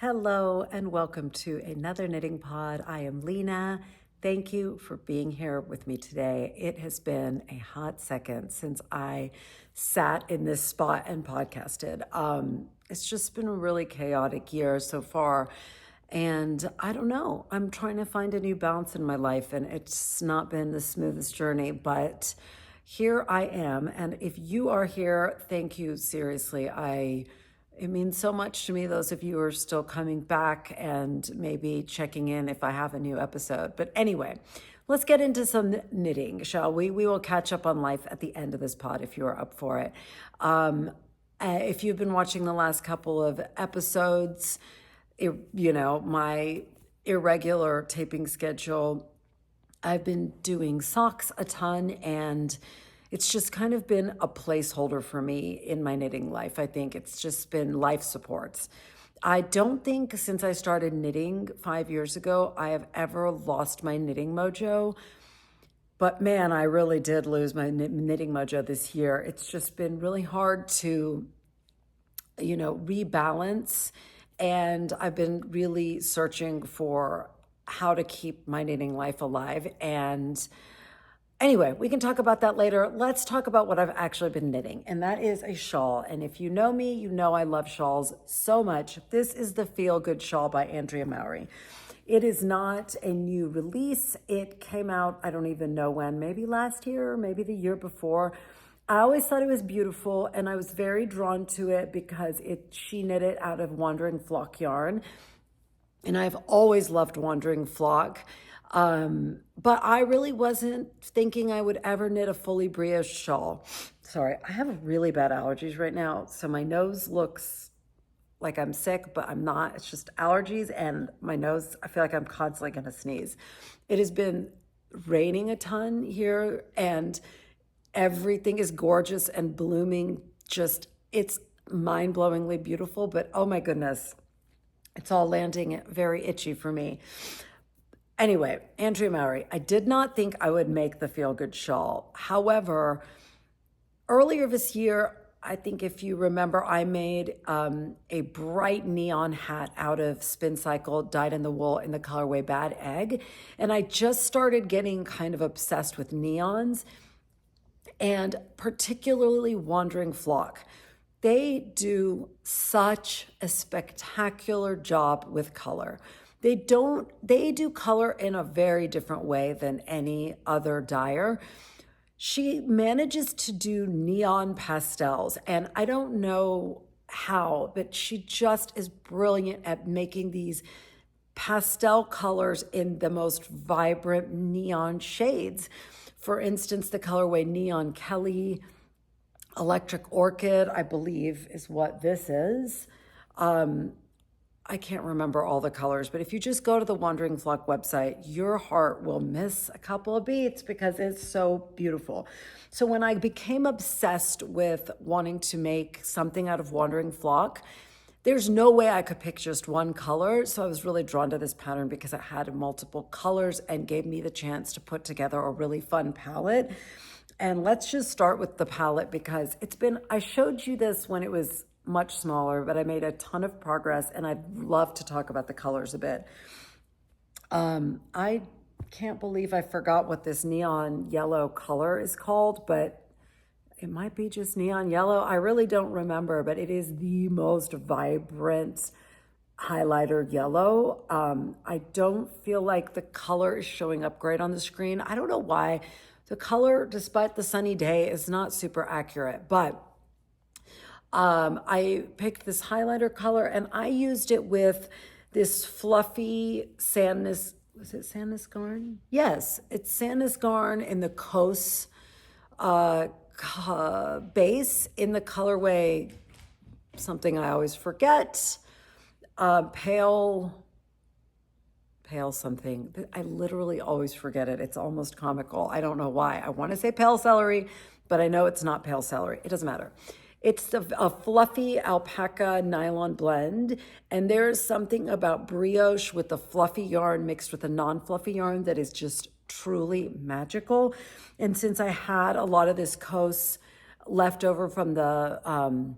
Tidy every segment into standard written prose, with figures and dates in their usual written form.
Hello and welcome to another knitting pod. I am Lena. Thank you for being here with me today. It has been a hot second since I sat in this spot and podcasted. It's just been a really chaotic year so far. And I don't know, I'm trying to find a new balance in my life, and it's not been the smoothest journey, but here I am. And if you are here, thank you. Seriously, it means so much to me, those of you who are still coming back and maybe checking in if I have a new episode. But anyway, let's get into some knitting, shall we? We will catch up on life at the end of this pod if you are up for it. If you've been watching the last couple of episodes, my irregular taping schedule, I've been doing socks a ton, and it's just kind of been a placeholder for me in my knitting life. I think it's just been life supports. I don't think since I started knitting 5 years ago, I have ever lost my knitting mojo. But man, I really did lose my knitting mojo this year. It's just been really hard to, rebalance. And I've been really searching for how to keep my knitting life alive. And anyway, we can talk about that later. Let's talk about what I've actually been knitting, and that is a shawl. And if you know me, you know I love shawls so much. This is the Feelgood shawl by Andrea Mowry. It is not a new release. It came out, I don't even know when, maybe last year or maybe the year before. I always thought it was beautiful, and I was very drawn to it because she knit it out of Wandering Flock yarn. And I've always loved Wandering Flock. But I really wasn't thinking I would ever knit a fully brioche shawl. Sorry, I have really bad allergies right now. So my nose looks like I'm sick, but I'm not. It's just allergies, and my nose, I feel like I'm constantly going to sneeze. It has been raining a ton here, and everything is gorgeous and blooming. It's mind-blowingly beautiful, but oh my goodness, it's all landing very itchy for me. Anyway, Andrea Mowry, I did not think I would make the Feelgood shawl. However, earlier this year, I think if you remember, I made a bright neon hat out of Spin Cycle, dyed in the wool in the colorway Bad Egg. And I just started getting kind of obsessed with neons, and particularly Wandering Flock. They do such a spectacular job with color. They do color in a very different way than any other dyer. She manages to do neon pastels, and I don't know how, but she just is brilliant at making these pastel colors in the most vibrant neon shades. For instance, the colorway Neon Kelly, Electric Orchid, I believe is what this is. I can't remember all the colors, but if you just go to the Wandering Flock website, your heart will miss a couple of beats because it's so beautiful. So when I became obsessed with wanting to make something out of Wandering Flock, there's no way I could pick just one color. So I was really drawn to this pattern because it had multiple colors and gave me the chance to put together a really fun palette. And let's just start with the palette because I showed you this when it was much smaller, but I made a ton of progress, and I'd love to talk about the colors a bit. I can't believe I forgot what this neon yellow color is called, but it might be just neon yellow. I really don't remember, but it is the most vibrant highlighter yellow. I don't feel like the color is showing up great on the screen. I don't know why. The color, despite the sunny day, is not super accurate, but I picked this highlighter color, and I used it with this fluffy Sandnes, was it Sandnes Garn? Yes, it's Sandnes Garn in the Kos base in the colorway, something I always forget, pale something. I literally always forget it. It's almost comical. I don't know why. I want to say pale celery, but I know it's not pale celery. It doesn't matter. It's a fluffy alpaca nylon blend, and there's something about brioche with the fluffy yarn mixed with a non-fluffy yarn that is just truly magical. And since I had a lot of this Kos left over from the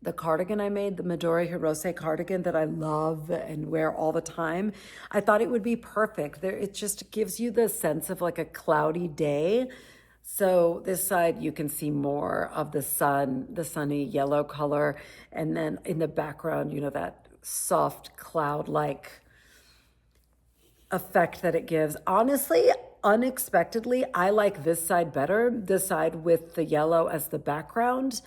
the cardigan I made, the Midori Hirose cardigan that I love and wear all the time. I thought it would be perfect. It just gives you the sense of like a cloudy day. So this side you can see more of the sun, the sunny yellow color, and then in the background, that soft cloud-like effect that it gives. Honestly, unexpectedly, I like this side better, this side with the yellow as the background.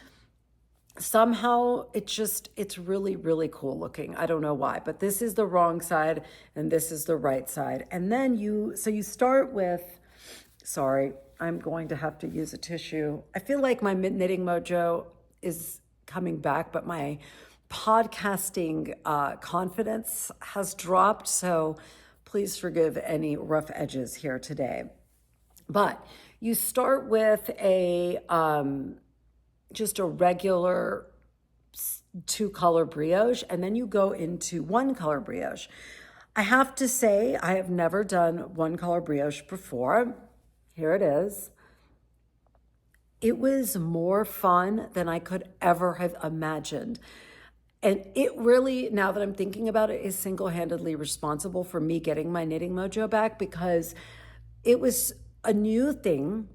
Somehow it's really, really cool looking. I don't know why, but this is the wrong side and this is the right side. And then you start with, sorry, I'm going to have to use a tissue. I feel like my knitting mojo is coming back, but my podcasting confidence has dropped. So please forgive any rough edges here today. But you start with just a regular 2-color brioche, and then you go into 1-color brioche. I have to say, I have never done 1-color brioche before. Here it is. It was more fun than I could ever have imagined. And it really, now that I'm thinking about it, is single-handedly responsible for me getting my knitting mojo back, because it was a new thing,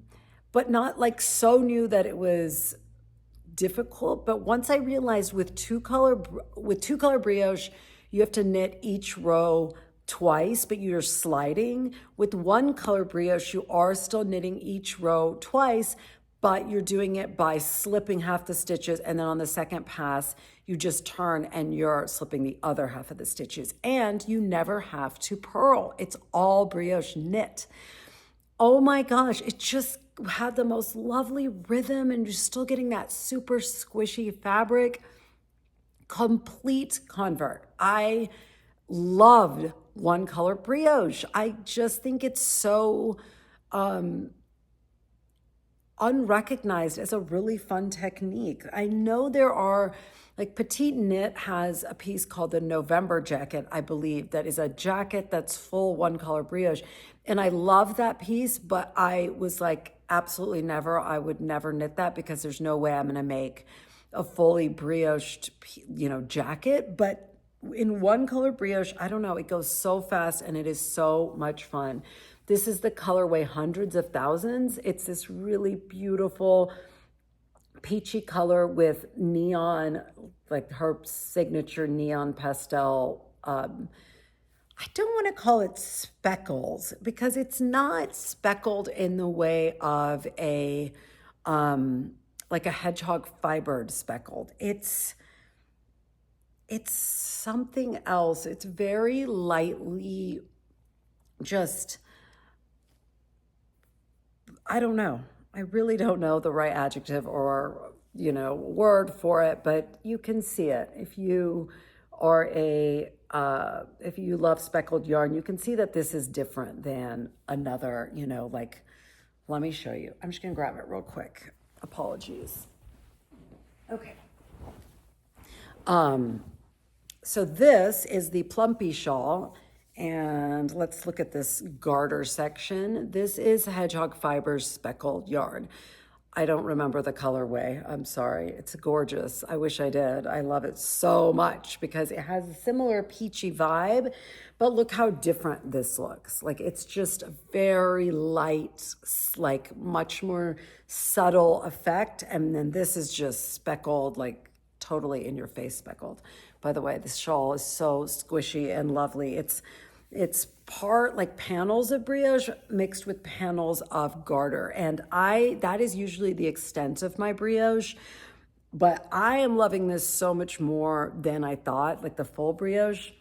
but not like so new that it was difficult. But once I realized with two color brioche, you have to knit each row twice, but you're sliding. With 1-color brioche, you are still knitting each row twice, but you're doing it by slipping half the stitches, and then on the second pass, you just turn and you're slipping the other half of the stitches. And you never have to purl. It's all brioche knit. Oh my gosh, it just had the most lovely rhythm, and you're still getting that super squishy fabric. Complete convert. I loved 1-color brioche. I just think it's so unrecognized as a really fun technique. I know there are, like Petite Knit has a piece called the November jacket, I believe, that is a jacket that's full 1-color brioche. And I love that piece, but I was like, absolutely never. I would never knit that because there's no way I'm going to make a fully brioche, jacket. But in 1-color brioche, I don't know, it goes so fast and it is so much fun. This is the colorway Hundreds of Thousands. It's this really beautiful peachy color with neon, like her signature neon pastel. I don't want to call it speckles because it's not speckled in the way of a like a hedgehog fibered speckled. It's something else. It's very lightly just, I don't know. I really don't know the right adjective or, word for it, but you can see it. If you are if you love speckled yarn, you can see that this is different than another, like, let me show you. I'm just gonna grab it real quick. Apologies. Okay. So this is the Plumpy Shawl. And let's look at this garter section. This is Hedgehog Fibers speckled yarn. I don't remember the colorway. I'm sorry. It's gorgeous. I wish I did. I love it so much because it has a similar peachy vibe, but look how different this looks. Like it's just a very light, like much more subtle effect. And then this is just speckled, like totally in your face speckled. By the way, this shawl is so squishy and lovely. It's part like panels of brioche mixed with panels of garter. And that is usually the extent of my brioche, but I am loving this so much more than I thought, like the full brioche.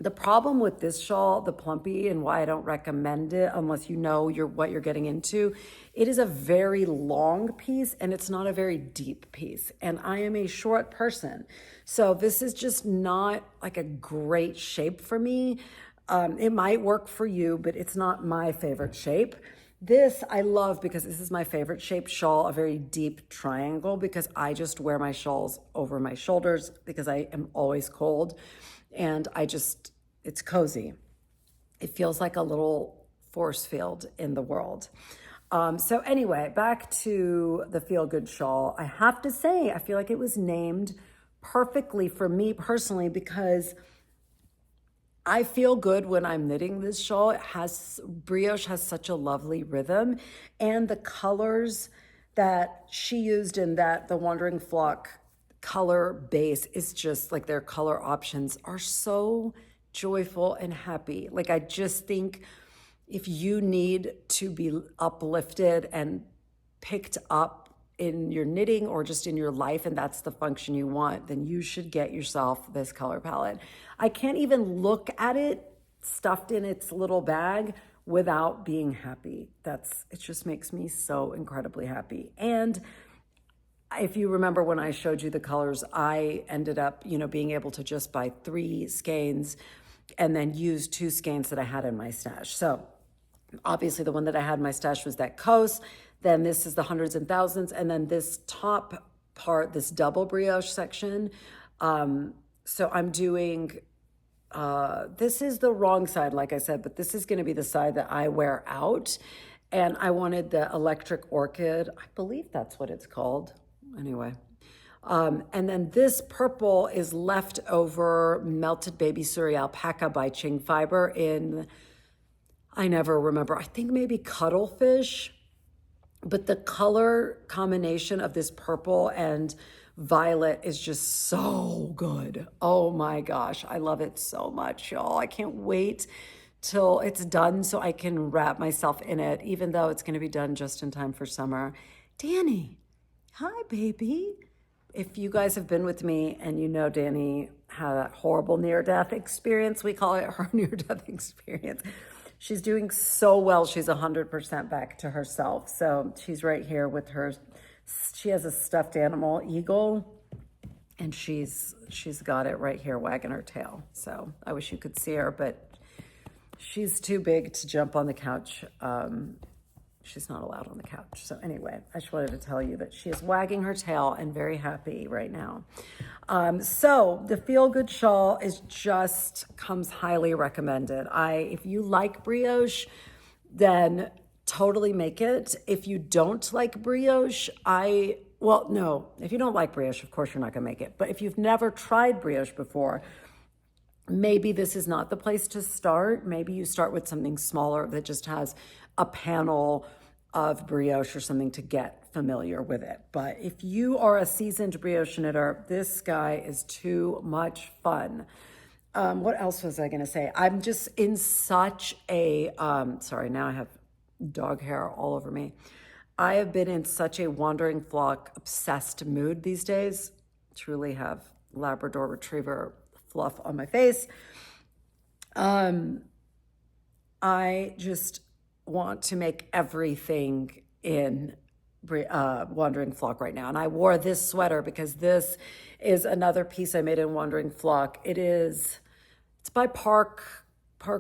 The problem with this shawl, the Plumpy, and why I don't recommend it unless you know what you're getting into, it is a very long piece and it's not a very deep piece. And I am a short person. So this is just not like a great shape for me. It might work for you, but it's not my favorite shape. This I love because this is my favorite shape shawl, a very deep triangle, because I just wear my shawls over my shoulders because I am always cold. And it's cozy. It feels like a little force field in the world. So anyway, back to the Feel Good shawl. I have to say, I feel like it was named perfectly for me personally because I feel good when I'm knitting this shawl. Brioche has such a lovely rhythm, and the colors that she used in the Wandering Flock color base is just like their color options are so joyful and happy. Like I just think if you need to be uplifted and picked up in your knitting or just in your life, and that's the function you want, then you should get yourself this color palette. I can't even look at it stuffed in its little bag without being happy. It just makes me so incredibly happy. And if you remember when I showed you the colors, I ended up, being able to just buy 3 skeins and then use 2 skeins that I had in my stash. So obviously the one that I had in my stash was that Coast. Then this is the Hundreds and Thousands. And then this top part, this double brioche section. So I'm doing, this is the wrong side, like I said, but this is going to be the side that I wear out. And I wanted the Electric Orchid. I believe that's what it's called. Anyway. And then this purple is leftover Melted Baby Suri Alpaca by Ching Fiber in, I never remember, I think maybe Cuttlefish. But the color combination of this purple and violet is just so good. Oh my gosh, I love it so much, y'all. I can't wait till it's done so I can wrap myself in it, even though it's going to be done just in time for summer. Danny, hi, baby. If you guys have been with me and you know Danny had a horrible near-death experience, we call it her near-death experience. She's doing so well. She's 100% back to herself. So she's right here with her. She has a stuffed animal eagle, and she's got it right here wagging her tail. So I wish you could see her, but she's too big to jump on the couch. She's not allowed on the couch. So anyway, I just wanted to tell you that she is wagging her tail and very happy right now. So the Feel Good shawl comes highly recommended. If you like brioche, then totally make it. If you don't like brioche, no, if you don't like brioche, of course you're not gonna make it. But if you've never tried brioche before, maybe this is not the place to start. Maybe you start with something smaller that just has a panel of brioche or something to get familiar with it. But if you are a seasoned brioche knitter, this guy is too much fun. What else was I going to say? I'm just in such a, sorry, now I have dog hair all over me. I have been in such a Wandering Flock obsessed mood these days. Truly have Labrador Retriever fluff on my face. I just want to make everything in Wandering Flock right now. And I wore this sweater because this is another piece I made in Wandering Flock. It's by Park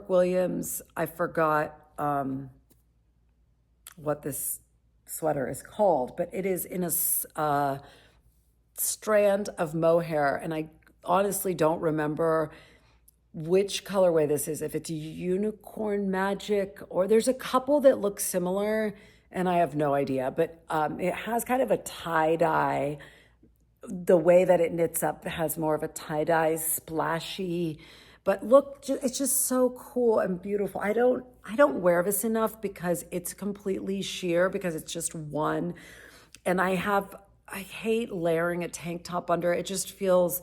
Williams. I forgot what this sweater is called, but it is in a strand of mohair. And I honestly don't remember which colorway this is, if it's Unicorn Magic, or there's a couple that look similar and I have no idea, but it has kind of a tie-dye. The way that it knits up has more of a tie-dye splashy, but look, it's just so cool and beautiful. I don't wear this enough because it's completely sheer, because it's just one. And I hate layering a tank top under. It just feels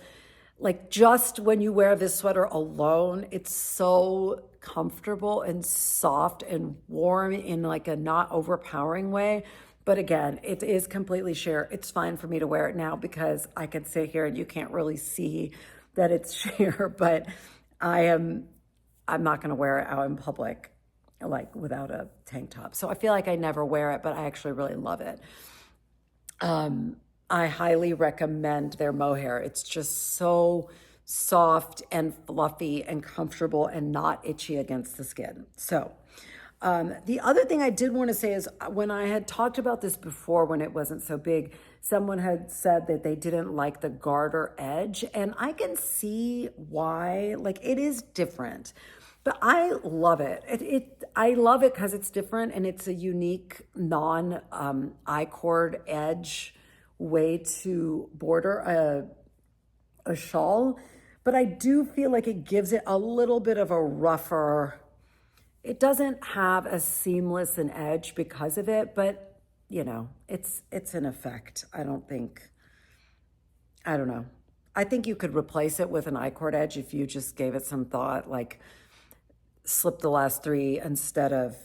like, just when you wear this sweater alone, it's so comfortable and soft and warm in like a not overpowering way. But again, it is completely sheer. It's fine for me to wear it now because I can sit here and you can't really see that it's sheer, but I'm not going to wear it out in public like without a tank top. So I feel like I never wear it, but I actually really love it. I highly recommend their mohair. It's just so soft and fluffy and comfortable and not itchy against the skin. So the other thing I did want to say is, when I had talked about this before, when it wasn't so big, someone had said that they didn't like the garter edge, and I can see why. Like, it is different, but I love it. I love it because it's different and it's a unique I-cord edge way to border a shawl. But I do feel like it gives it a little bit of a rougher, it doesn't have as seamless an edge because of it, but it's an effect. I don't know. I think you could replace it with an I-cord edge if you just gave it some thought, like slip the last three instead of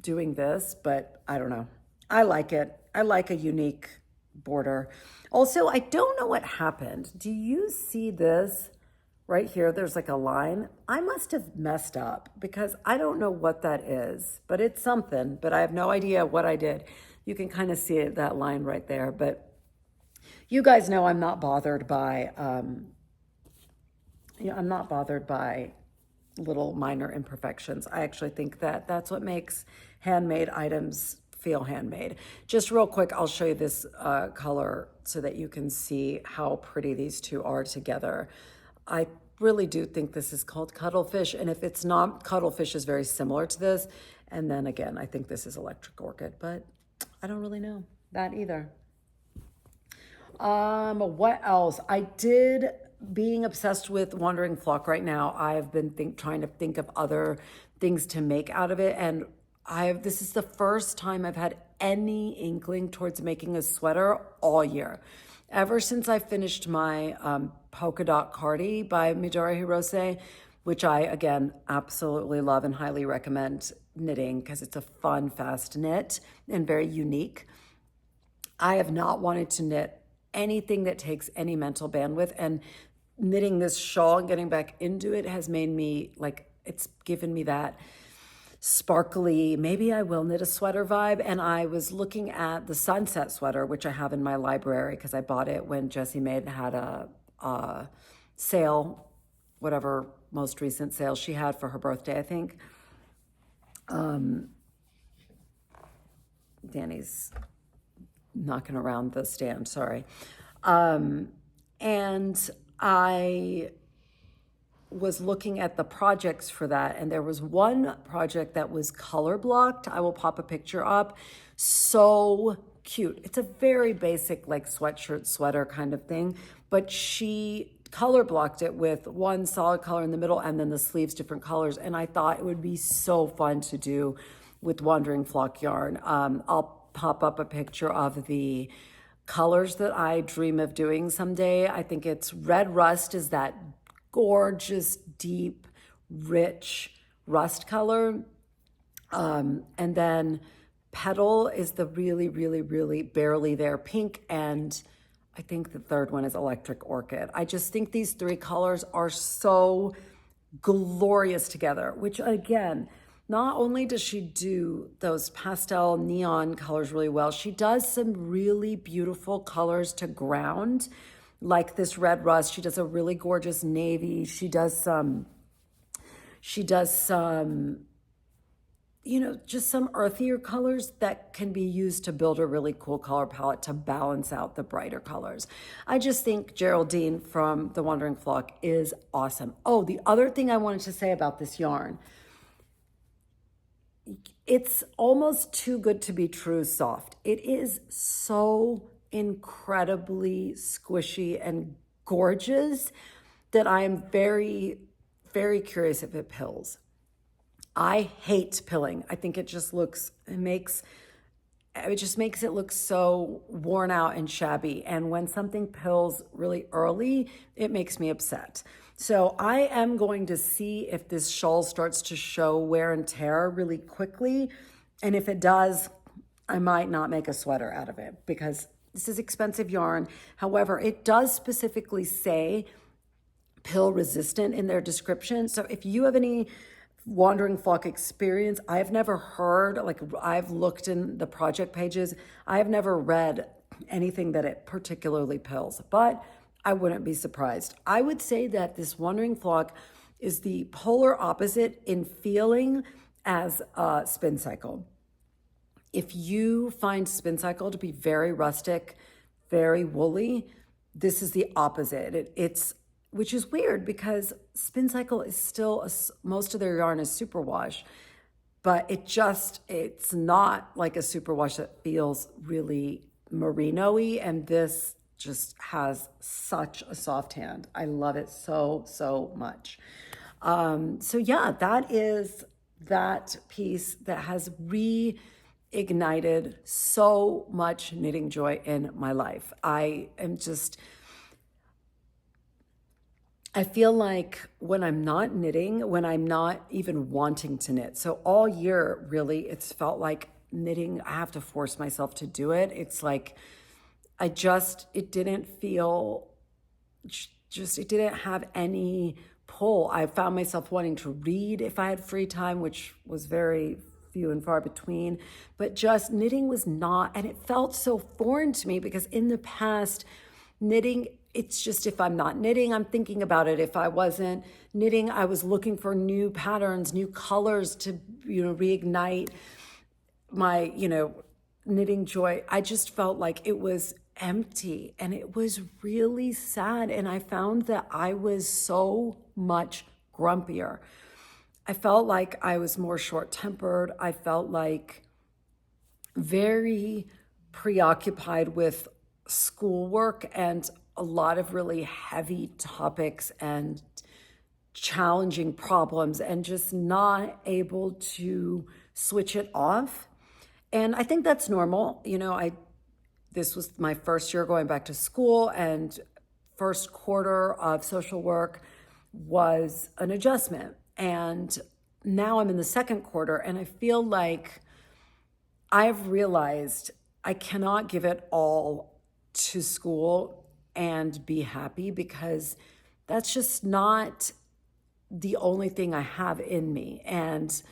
doing this, but I don't know. I like it. I like a unique border. Also, I don't know what happened. Do you see this right here? There's like a line. I must have messed up because I don't know what that is, but it's something, but I have no idea what I did. You can kind of see it, that line right there, but you guys know I'm not bothered by, I'm not bothered by little minor imperfections. I actually think that that's what makes handmade items feel handmade. Just real quick, I'll show you this color so that you can see how pretty these two are together. I really do think this is called Cuttlefish, and if it's not, Cuttlefish is very similar to this. And then again, I think this is Electric Orchid, but I don't really know that either. What else? Being obsessed with Wandering Flock right now, I've been trying to think of other things to make out of it. And this is the first time I've had any inkling towards making a sweater all year. Ever since I finished my polka dot cardi by Midori Hirose, which I, again, absolutely love and highly recommend knitting because it's a fun, fast knit and very unique. I have not wanted to knit anything that takes any mental bandwidth, and knitting this shawl and getting back into it has made me it's given me that sparkly, maybe I will knit a sweater vibe. And I was looking at the sunset sweater, which I have in my library because I bought it when Jessie Maid had a sale, whatever most recent sale she had for her birthday, I think. Danny's knocking around the stand, sorry. And I was looking at the projects for that, and there was one project that was color blocked. I will pop a picture up. So cute. It's a very basic sweatshirt, sweater kind of thing, but she color blocked it with one solid color in the middle and then the sleeves different colors. And I thought it would be so fun to do with Wandering Flock yarn. I'll pop up a picture of the colors that I dream of doing someday. I think it's Red Rust is that gorgeous, deep, rich rust color. And then Petal is the really, really, really barely there pink. And I think the third one is Electric Orchid. I just think these three colors are so glorious together, which again, not only does she do those pastel neon colors really well, she does some really beautiful colors to ground, like this Red Rust. She does a really gorgeous navy. She does some, just some earthier colors that can be used to build a really cool color palette to balance out the brighter colors. I just think Geraldine from the Wandering Flock is awesome. Oh, the other thing I wanted to say about this yarn, it's almost too good to be true soft. It is so incredibly squishy and gorgeous that I am very, very curious if it pills. I hate pilling. I think it just makes it look so worn out and shabby. And when something pills really early, it makes me upset. So I am going to see if this shawl starts to show wear and tear really quickly. And if it does, I might not make a sweater out of it because this is expensive yarn. However, it does specifically say pill resistant in their description. So if you have any Wandering Flock experience, I've never heard, I've looked in the project pages, I've never read anything that it particularly pills, but I wouldn't be surprised. I would say that this Wandering Flock is the polar opposite in feeling as a Spin Cycle. If you find Spin Cycle to be very rustic, very woolly, this is the opposite. Which is weird because Spin Cycle is still, most of their yarn is superwash, but it's not like a superwash that feels really merino-y, and this just has such a soft hand. I love it so, so much. So yeah, that is that piece that has reignited so much knitting joy in my life. I feel like when I'm not knitting, when I'm not even wanting to knit. So all year, really, it's felt like knitting, I have to force myself to do it. It's like, it didn't feel, it didn't have any pull. I found myself wanting to read if I had free time, which was very few and far between, but just knitting was not, and it felt so foreign to me because in the past, knitting, it's just if I'm not knitting, I'm thinking about it. If I wasn't knitting, I was looking for new patterns, new colors to, reignite my, knitting joy. I just felt like it was empty and it was really sad. And I found that I was so much grumpier. I felt like I was more short-tempered. I felt like very preoccupied with schoolwork and a lot of really heavy topics and challenging problems, and just not able to switch it off. And I think that's normal. This was my first year going back to school, and first quarter of social work was an adjustment. And now I'm in the second quarter, and I feel like I've realized I cannot give it all to school and be happy, because that's just not the only thing I have in me. And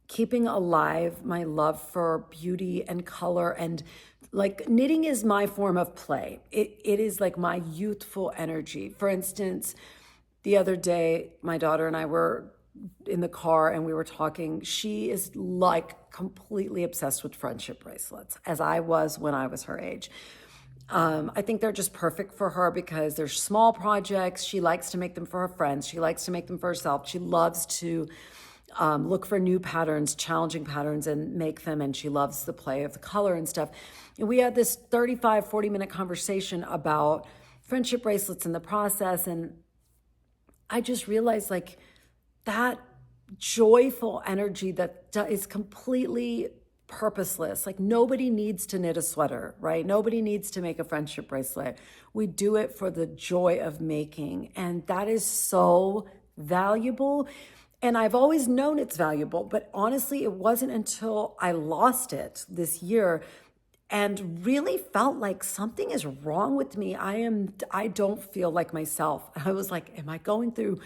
keeping alive my love for beauty and color, and like knitting is my form of play. It is like my youthful energy. For instance, the other day, my daughter and I were in the car and we were talking. She is like completely obsessed with friendship bracelets, as I was when I was her age. I think they're just perfect for her because they're small projects. She likes to make them for her friends. She likes to make them for herself. She loves to look for new patterns, challenging patterns, and make them. And she loves the play of the color and stuff. And we had this 35, 40-minute conversation about friendship bracelets in the process. And I just realized like that joyful energy that is completely purposeless. Like nobody needs to knit a sweater, right? Nobody needs to make a friendship bracelet. We do it for the joy of making. And that is so valuable. And I've always known it's valuable, but honestly, it wasn't until I lost it this year and really felt like something is wrong with me. I don't feel like myself. I was like, am I going through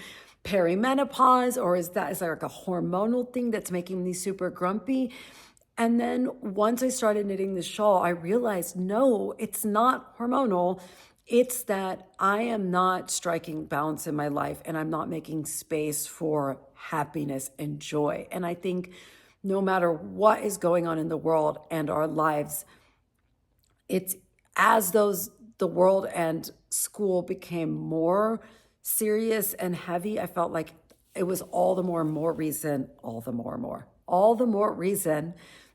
perimenopause, or is that like a hormonal thing that's making me super grumpy? And then once I started knitting the shawl, I realized, no, it's not hormonal. It's that I am not striking balance in my life, and I'm not making space for happiness and joy. And I think no matter what is going on in the world and our lives, it's the world and school became more serious and heavy, I felt like it was all the more reason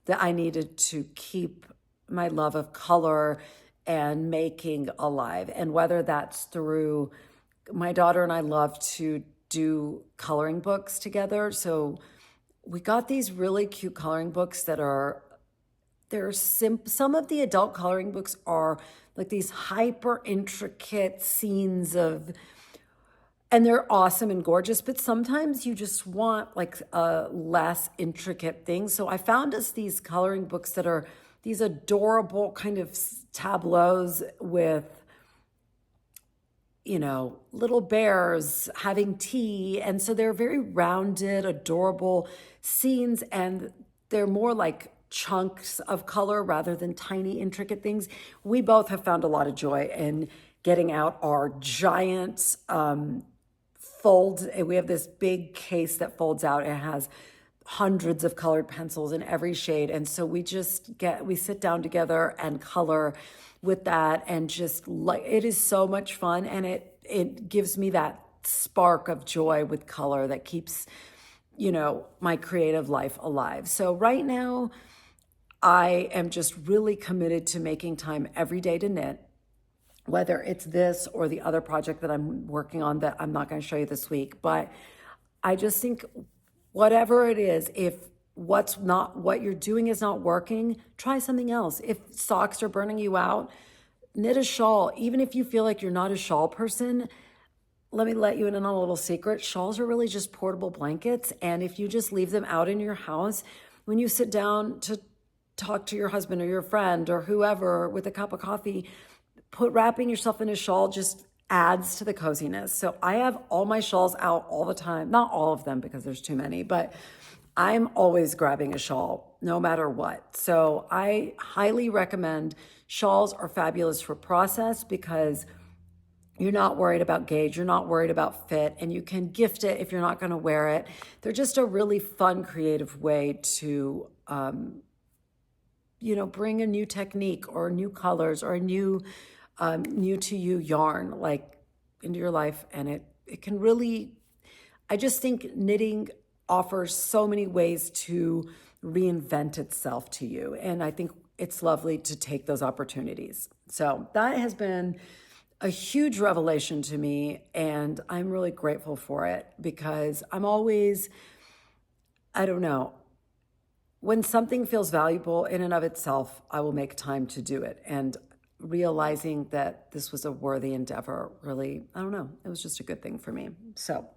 that I needed to keep my love of color and making alive. And whether that's through, my daughter and I love to do coloring books together. So we got these really cute coloring books that some of the adult coloring books are like these hyper intricate scenes and they're awesome and gorgeous, but sometimes you just want like a less intricate thing. So I found us these coloring books that are these adorable kind of tableaus with, little bears having tea. And so they're very rounded, adorable scenes, and they're more like chunks of color rather than tiny, intricate things. We both have found a lot of joy in getting out our giant we have this big case that folds out. It has hundreds of colored pencils in every shade. And so we sit down together and color with that, and just like, it is so much fun. And it gives me that spark of joy with color that keeps my creative life alive. So right now, I am just really committed to making time every day to knit, whether it's this or the other project that I'm working on that I'm not going to show you this week. But I just think whatever it is, if what you're doing is not working, try something else. If socks are burning you out, knit a shawl. Even if you feel like you're not a shawl person, let me let you in on a little secret. Shawls are really just portable blankets. And if you just leave them out in your house, when you sit down to talk to your husband or your friend or whoever with a cup of coffee, wrapping yourself in a shawl just adds to the coziness. So I have all my shawls out all the time. Not all of them because there's too many, but I'm always grabbing a shawl no matter what. So I highly recommend shawls are fabulous for process because you're not worried about gauge, you're not worried about fit, and you can gift it if you're not going to wear it. They're just a really fun, creative way to, bring a new technique or new colors or a new to you yarn like into your life. And it can really, I just think knitting offers so many ways to reinvent itself to you. And I think it's lovely to take those opportunities. So that has been a huge revelation to me, and I'm really grateful for it because I'm always, I don't know, when something feels valuable in and of itself, I will make time to do it. And realizing that this was a worthy endeavor really, I don't know, it was just a good thing for me. So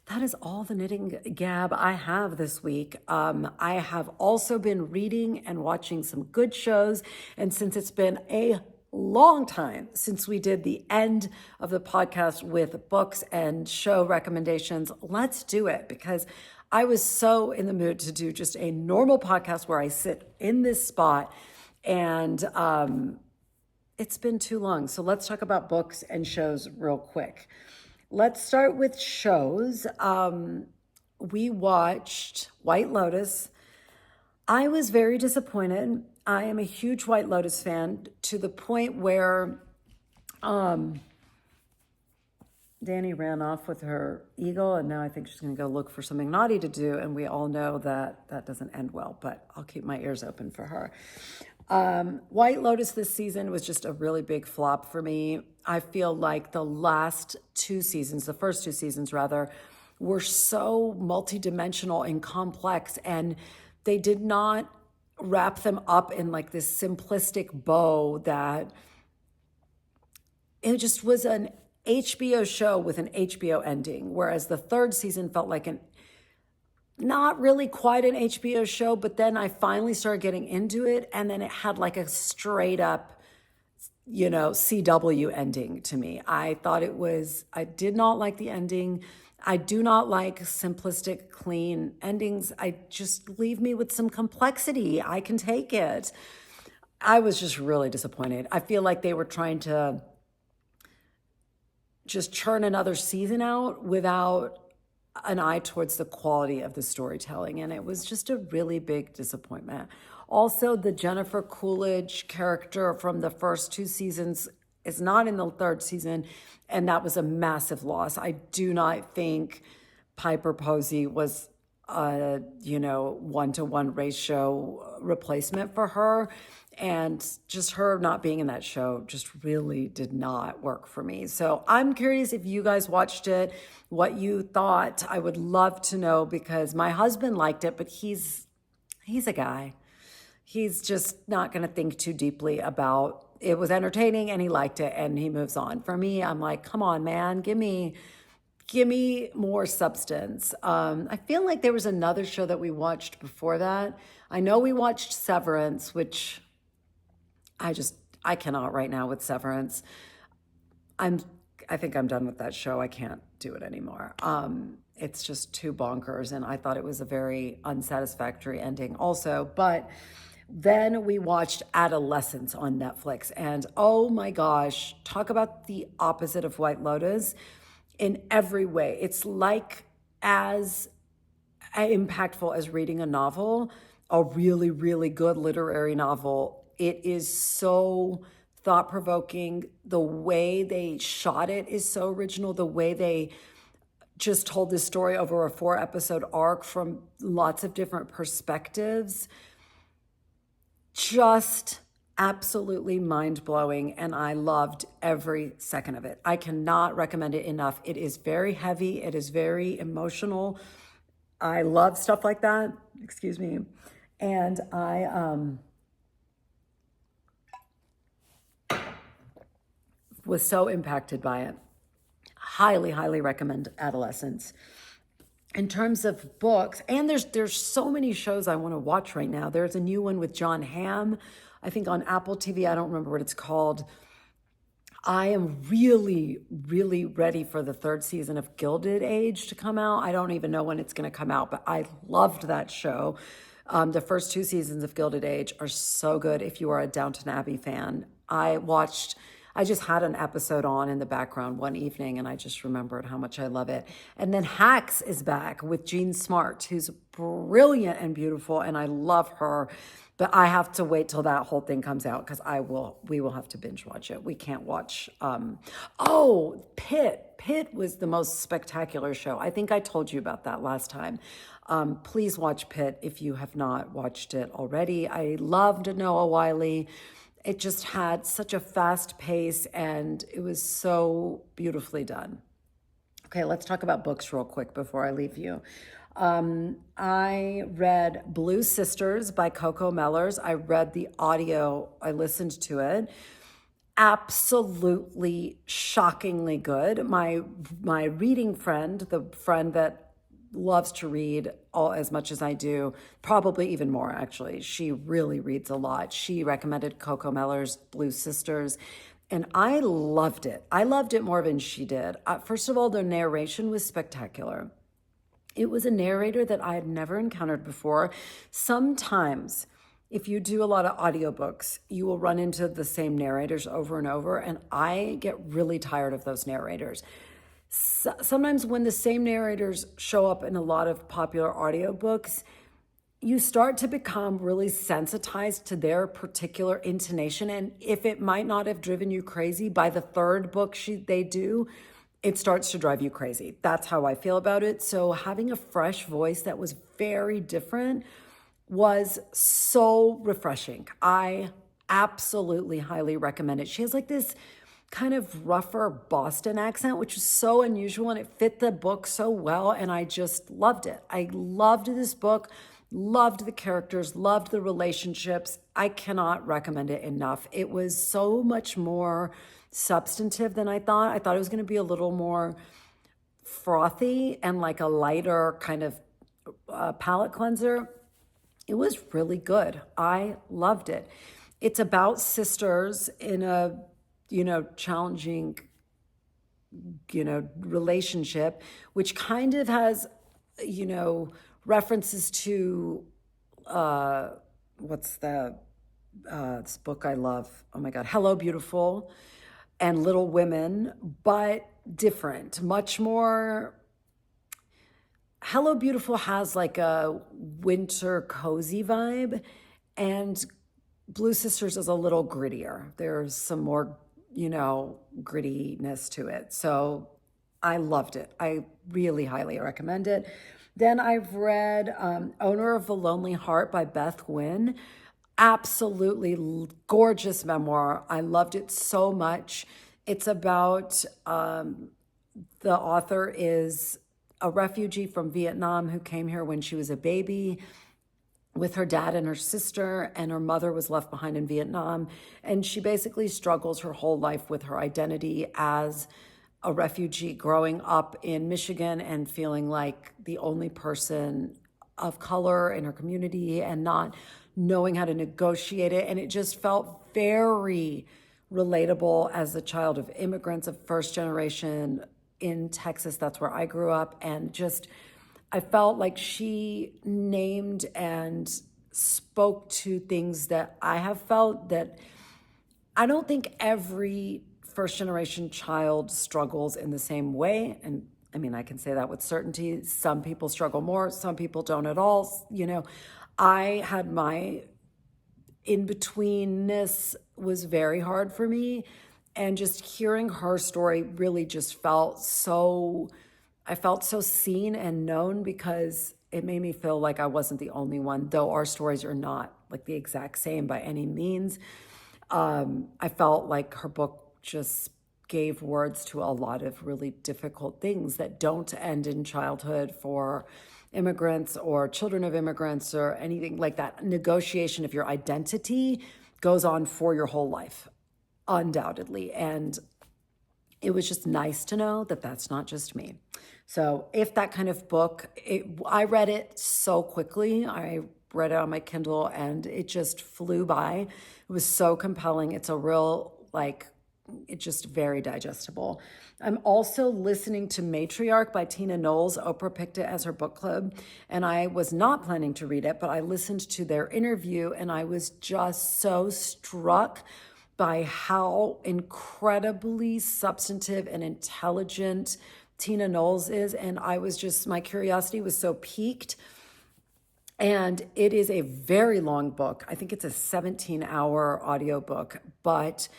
that is all the knitting gab I have this week. I have also been reading and watching some good shows, and since it's been a long time since we did the end of the podcast with books and show recommendations, let's do it because I was so in the mood to do just a normal podcast where I sit in this spot, and it's been too long. So let's talk about books and shows real quick. Let's start with shows. We watched White Lotus. I was very disappointed. I am a huge White Lotus fan to the point where Danny ran off with her eagle, and now I think she's going to go look for something naughty to do, and we all know that that doesn't end well, but I'll keep my ears open for her. White Lotus this season was just a really big flop for me. I feel like the first two seasons rather, were so multidimensional and complex, and they did not wrap them up in like this simplistic bow that it just was an HBO show with an HBO ending, whereas the third season felt like not really quite an HBO show, but then I finally started getting into it, and then it had like a straight up, CW ending to me. I did not like the ending. I do not like simplistic, clean endings. I just leave me with some complexity. I can take it. I was just really disappointed. I feel like they were trying to just churn another season out without an eye towards the quality of the storytelling. And it was just a really big disappointment. Also, the Jennifer Coolidge character from the first two seasons is not in the third season, and that was a massive loss. I do not think Piper Posey was a, one-to-one ratio replacement for her. And just her not being in that show just really did not work for me. So I'm curious if you guys watched it, what you thought. I would love to know because my husband liked it, but he's a guy. He's just not going to think too deeply about it. Was entertaining and he liked it and he moves on. For me, I'm like, come on, man, give me more substance. I feel like there was another show that we watched before that. I know we watched Severance, which I cannot right now with Severance. I think I'm done with that show. I can't do it anymore. It's just too bonkers, and I thought it was a very unsatisfactory ending also. But then we watched Adolescence on Netflix, and oh my gosh, talk about the opposite of White Lotus in every way. It's like as impactful as reading a novel, a really, really good literary novel. It is so thought-provoking. The way they shot it is so original. The way they just told this story over a 4-episode arc from lots of different perspectives. Just absolutely mind-blowing, and I loved every second of it. I cannot recommend it enough. It is very heavy. It is very emotional. I love stuff like that. Excuse me. And I was so impacted by it. Highly, highly recommend Adolescence. In terms of books, and there's so many shows I want to watch right now. There's a new one with John Hamm, I think on Apple TV. I don't remember what it's called. I am really, really ready for the 3rd season of Gilded Age to come out. I don't even know when it's going to come out, but I loved that show. The first 2 seasons of Gilded Age are so good if you are a Downton Abbey fan. I just had an episode on in the background one evening, and I just remembered how much I love it. And then Hacks is back with Jean Smart, who's brilliant and beautiful, and I love her. But I have to wait till that whole thing comes out because we will have to binge watch it. We can't watch. Pitt. Pitt was the most spectacular show. I think I told you about that last time. Please watch Pitt if you have not watched it already. I loved Noah Wyle. It just had such a fast pace, and it was so beautifully done. Okay, let's talk about books real quick before I leave you. I read Blue Sisters by Coco Mellors. I read the audio. I listened to it. Absolutely shockingly good. My reading friend, the friend that loves to read as much as I do, probably even more actually. She really reads a lot. She recommended Coco Mellors' Blue Sisters, and I loved it. I loved it more than she did. First of all, the narration was spectacular. It was a narrator that I had never encountered before. Sometimes, if you do a lot of audiobooks, you will run into the same narrators over and over, and I get really tired of those narrators. Sometimes when the same narrators show up in a lot of popular audiobooks, you start to become really sensitized to their particular intonation. And if it might not have driven you crazy, by the 3rd book they do, it starts to drive you crazy. That's how I feel about it. So having a fresh voice that was very different was so refreshing. I absolutely highly recommend it. She has like this kind of rougher Boston accent, which is so unusual, and it fit the book so well, and I just loved it. I loved this book, loved the characters, loved the relationships. I cannot recommend it enough. It was so much more substantive than I thought. I thought it was going to be a little more frothy and like a lighter kind of palate cleanser. It was really good. I loved it. It's about sisters in a challenging, relationship, which kind of has, references to, what's this book I love? Oh my God, Hello, Beautiful and Little Women, but different, much more. Hello, Beautiful has like a winter cozy vibe, and Blue Sisters is a little grittier. There's some more grittiness to it. So I loved it. I really highly recommend it. Then I've read Owner of a Lonely Heart by Beth Gwynn. Absolutely gorgeous memoir. I loved it so much. It's about the author is a refugee from Vietnam who came here when she was a baby with her dad and her sister, and her mother was left behind in Vietnam. And she basically struggles her whole life with her identity as a refugee, growing up in Michigan and feeling like the only person of color in her community and not knowing how to negotiate it. And it just felt very relatable as a child of immigrants of first generation in Texas. That's where I grew up. And just, I felt like she named and spoke to things that I have felt, that I don't think every first generation child struggles in the same way. And I mean, I can say that with certainty. Some people struggle more, some people don't at all. I had my in-betweenness was very hard for me. And just hearing her story really just felt so I felt so seen and known because it made me feel like I wasn't the only one, though our stories are not like the exact same by any means. I felt like her book just gave words to a lot of really difficult things that don't end in childhood for immigrants or children of immigrants or anything like that. Negotiation of your identity goes on for your whole life, undoubtedly. And it was just nice to know that that's not just me. So if that kind of book, I read it so quickly. I read it on my Kindle and it just flew by. It was so compelling. It's a real, like, it's just very digestible. I'm also listening to Matriarch by Tina Knowles. Oprah picked it as her book club, and I was not planning to read it, but I listened to their interview and I was just so struck by how incredibly substantive and intelligent Tina Knowles is. And I was just, my curiosity was so piqued. And it is a very long book. I think it's a 17-hour audiobook, but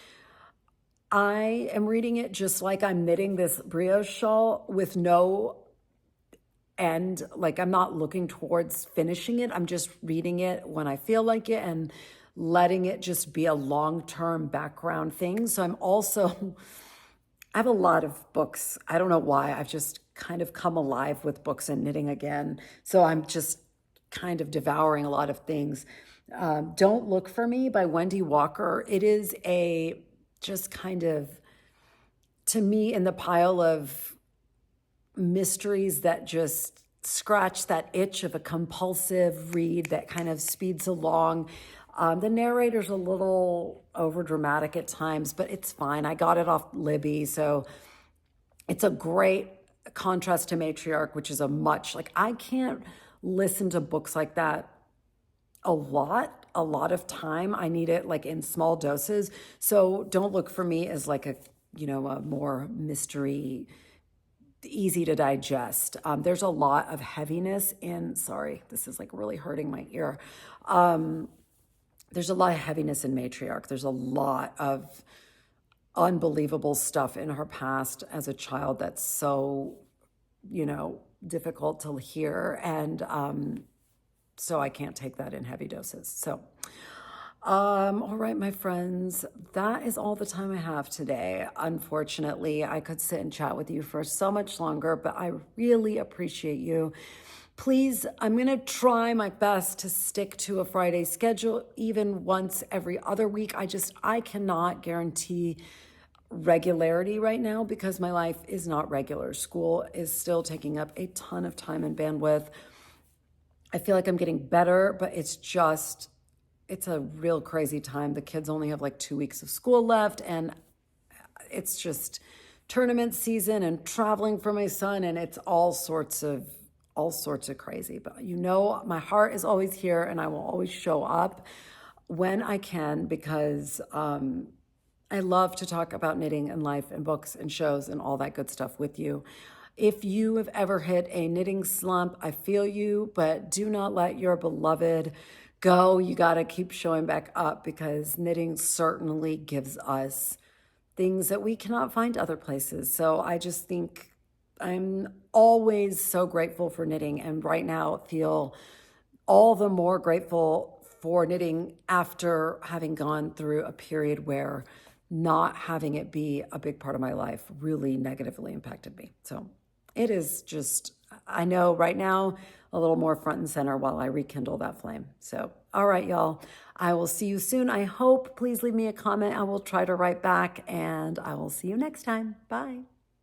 I am reading it just like I'm knitting this brioche shawl with no end. Like, I'm not looking towards finishing it. I'm just reading it when I feel like it and letting it just be a long-term background thing. So I'm also, I have a lot of books. I don't know why. I've just kind of come alive with books and knitting again. So I'm just kind of devouring a lot of things. Don't Look for Me by Wendy Walker. It is a just kind of, to me, in the pile of mysteries that just scratch that itch of a compulsive read that kind of speeds along. The narrator's a little over dramatic at times, but it's fine. I got it off Libby, so it's a great contrast to Matriarch, which is a much, like, I can't listen to books like that a lot of time. I need it like in small doses. So Don't Look for Me is like a, a more mystery, easy to digest. There's a lot of heaviness in, sorry, this is like really hurting my ear. There's a lot of heaviness in Matriarch. There's a lot of unbelievable stuff in her past as a child that's so, difficult to hear. And so I can't take that in heavy doses. So, all right, my friends, that is all the time I have today. Unfortunately, I could sit and chat with you for so much longer, but I really appreciate you. Please, I'm going to try my best to stick to a Friday schedule, even once every other week. I cannot guarantee regularity right now because my life is not regular. School is still taking up a ton of time and bandwidth. I feel like I'm getting better, but it's a real crazy time. The kids only have like 2 weeks of school left, and it's just tournament season and traveling for my son, and it's all sorts of crazy. But my heart is always here, and I will always show up when I can because I love to talk about knitting and life and books and shows and all that good stuff with you. If you have ever hit a knitting slump, I feel you, but do not let your beloved go. You got to keep showing back up because knitting certainly gives us things that we cannot find other places. So I just think I'm always so grateful for knitting, and right now feel all the more grateful for knitting after having gone through a period where not having it be a big part of my life really negatively impacted me. So it is just, I know right now, a little more front and center while I rekindle that flame. So, all right, y'all, I will see you soon. I hope, please leave me a comment. I will try to write back, and I will see you next time. Bye.